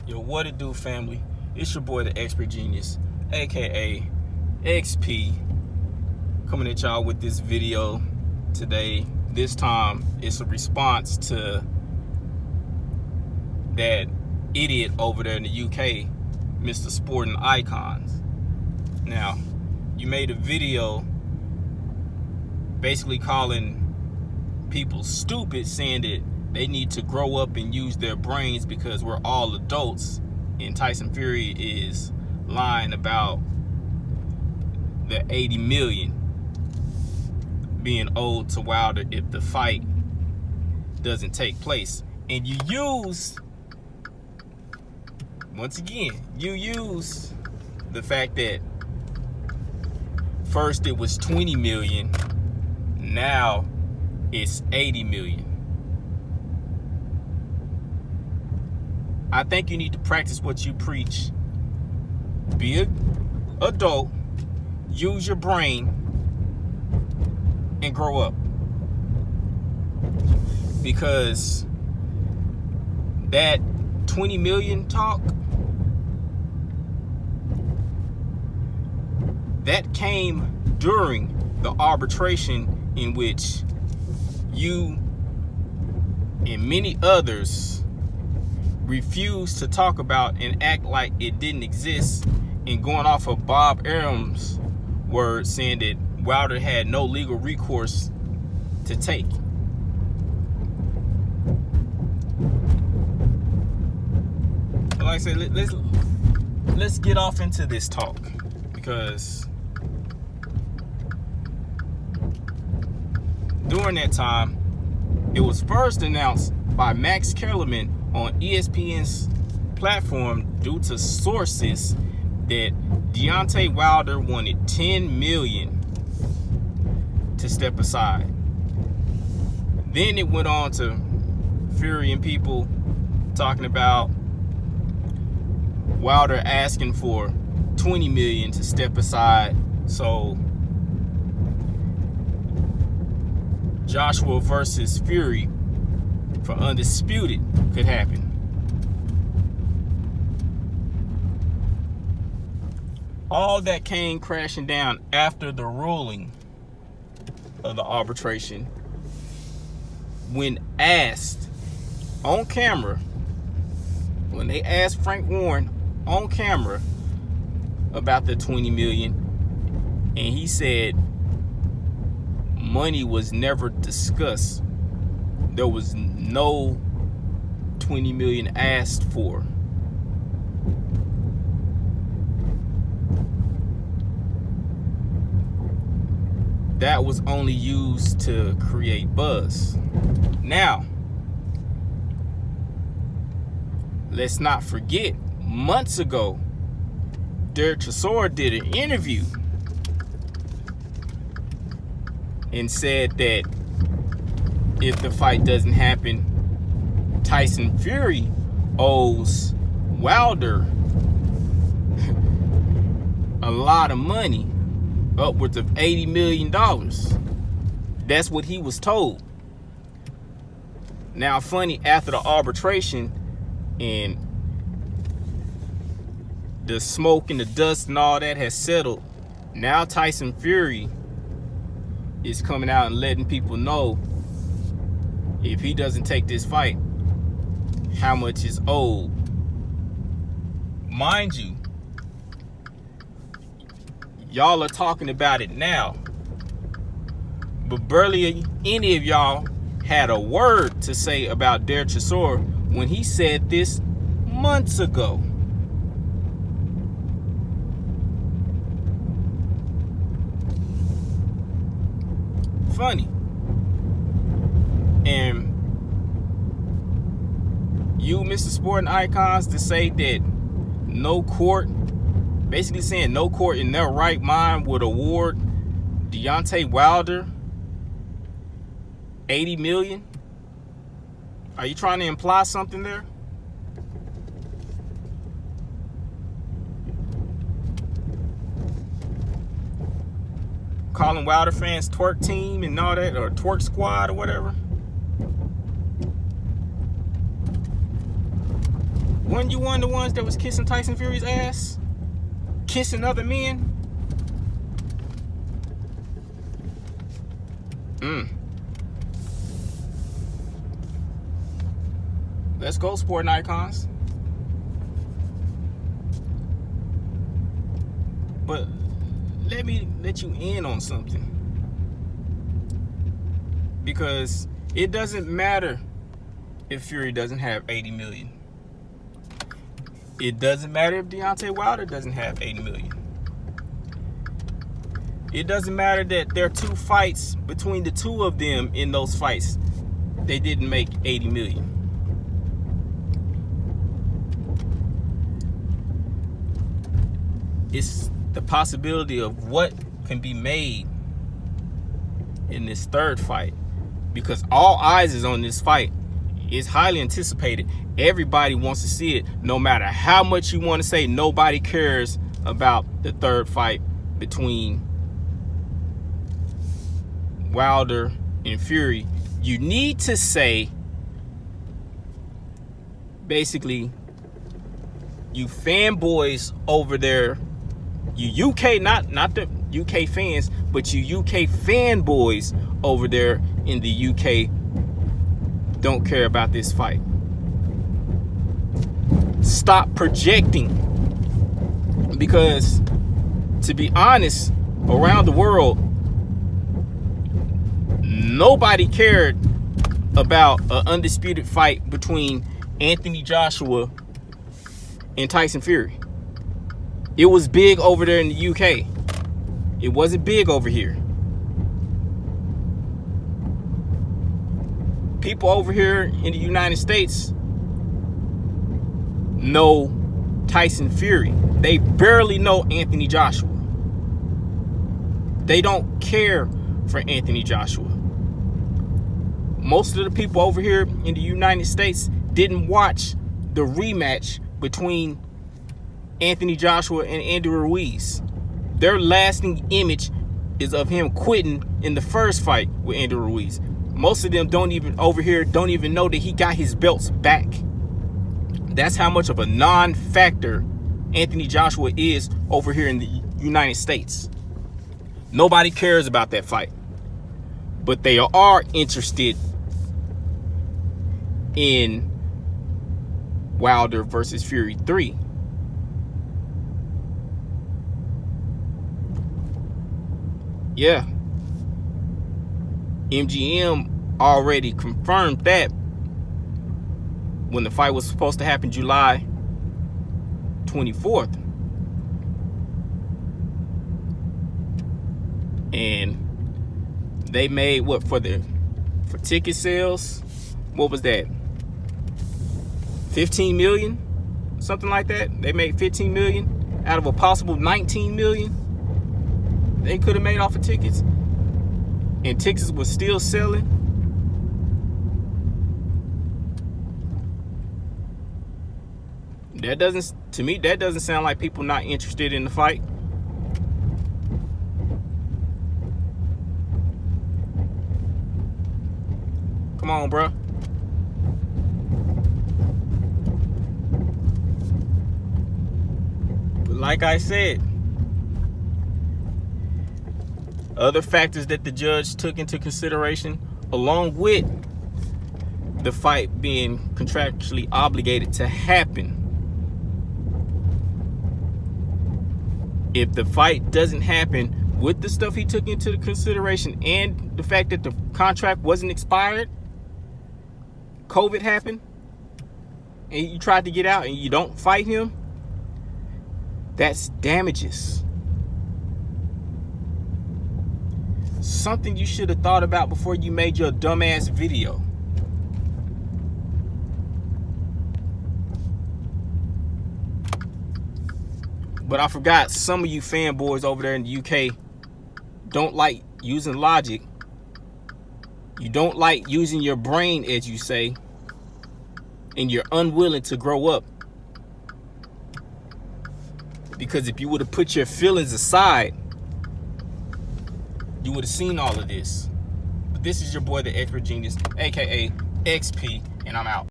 Yo, what it do, family? It's your boy, the Expert Genius, aka XP, coming at y'all with this video today. This time, it's a response to that idiot over there in the UK, Mr. Sporting Icons. Now, you made a video basically calling people stupid, saying that they need to grow up and use their brains because we're all adults, and Tyson Fury is lying about the 80 million being owed to Wilder if the fight doesn't take place. And you use, once again, you use the fact that first it was 20 million, now it's 80 million. I think you need to practice what you preach. Be an adult, use your brain, and grow up. Because that 20 million talk, that came during the arbitration in which you and many others refused to talk about and act like it didn't exist, and going off of Bob Arum's words, saying that Wilder had no legal recourse to take. Like I said, let's get off into this talk, because during that time, it was first announced by Max Kellerman on ESPN's platform due to sources that Deontay Wilder wanted 10 million to step aside. Then it went on to Fury and people talking about Wilder asking for 20 million to step aside so Joshua versus Fury for Undisputed could happen. All that came crashing down after the ruling of the arbitration, when asked on camera, when they asked Frank Warren on camera about the 20 million, and he said money was never discussed. There was no 20 million asked for. That was only used to create buzz. Now, let's not forget, months ago, Derek Chisora did an interview and said that if the fight doesn't happen, Tyson Fury owes Wilder a lot of money, upwards of $80 million. That's what he was told. Now, funny, after the arbitration and the smoke and the dust and all that has settled, now Tyson Fury is coming out and letting people know if he doesn't take this fight, how much is owed. Mind you, y'all are talking about it now, but barely any of y'all had a word to say about Derek Chisora when he said this months ago. Funny. And you, Mr. Sporting Icons, to say that no court, basically saying no court in their right mind would award Deontay Wilder 80 million? Are you trying to imply something there? Calling Wilder fans twerk team and all that, or twerk squad or whatever? Weren't you one of the ones that was kissing Tyson Fury's ass? Kissing other men? Let's go, sporting icons. But let me let you in on something. Because it doesn't matter if Fury doesn't have 80 million. It doesn't matter if Deontay Wilder doesn't have 80 million. It doesn't matter that there are 2 fights between the 2 of them. In those fights, they didn't make 80 million. It's the possibility of what can be made in this 3rd fight, because all eyes is on this fight. It's highly anticipated. Everybody wants to see it. No matter how much you want to say, nobody cares about the 3rd fight between Wilder and Fury. You need to say, basically, you fanboys over there, you UK, not the UK fans, but you UK fanboys over there in the UK don't care about this fight. Stop projecting. Because, to be honest, around the world, nobody cared about an undisputed fight between Anthony Joshua and Tyson Fury. It was big over there in the UK. It wasn't big over here. People over here in the United States know Tyson Fury. They barely know Anthony Joshua. They don't care for Anthony Joshua. Most of the people over here in the United States didn't watch the rematch between Anthony Joshua and Andy Ruiz. Their lasting image is of him quitting in the first fight with Andy Ruiz. Most of them don't even know that he got his belts back. That's how much of a non-factor Anthony Joshua is over here in the United States. Nobody cares about that fight. But they are interested in Wilder versus Fury 3. Yeah. MGM already confirmed that when the fight was supposed to happen July 24th. And they made what for ticket sales? What was that? 15 million? Something like that. They made 15 million out of a possible 19 million they could have made off of tickets. And tickets was still selling. To me, that doesn't sound like people not interested in the fight. Come on, bro. But like I said, other factors that the judge took into consideration, along with the fight being contractually obligated to happen. If the fight doesn't happen with the stuff he took into consideration and the fact that the contract wasn't expired, COVID happened, and you tried to get out and you don't fight him, that's damages. Something you should have thought about before you made your dumbass video. But I forgot, some of you fanboys over there in the UK don't like using logic. You don't like using your brain, as you say, and you're unwilling to grow up. Because if you would have put your feelings aside, you would have seen all of this. But this is your boy, the Expert Genius, aka XP, and I'm out.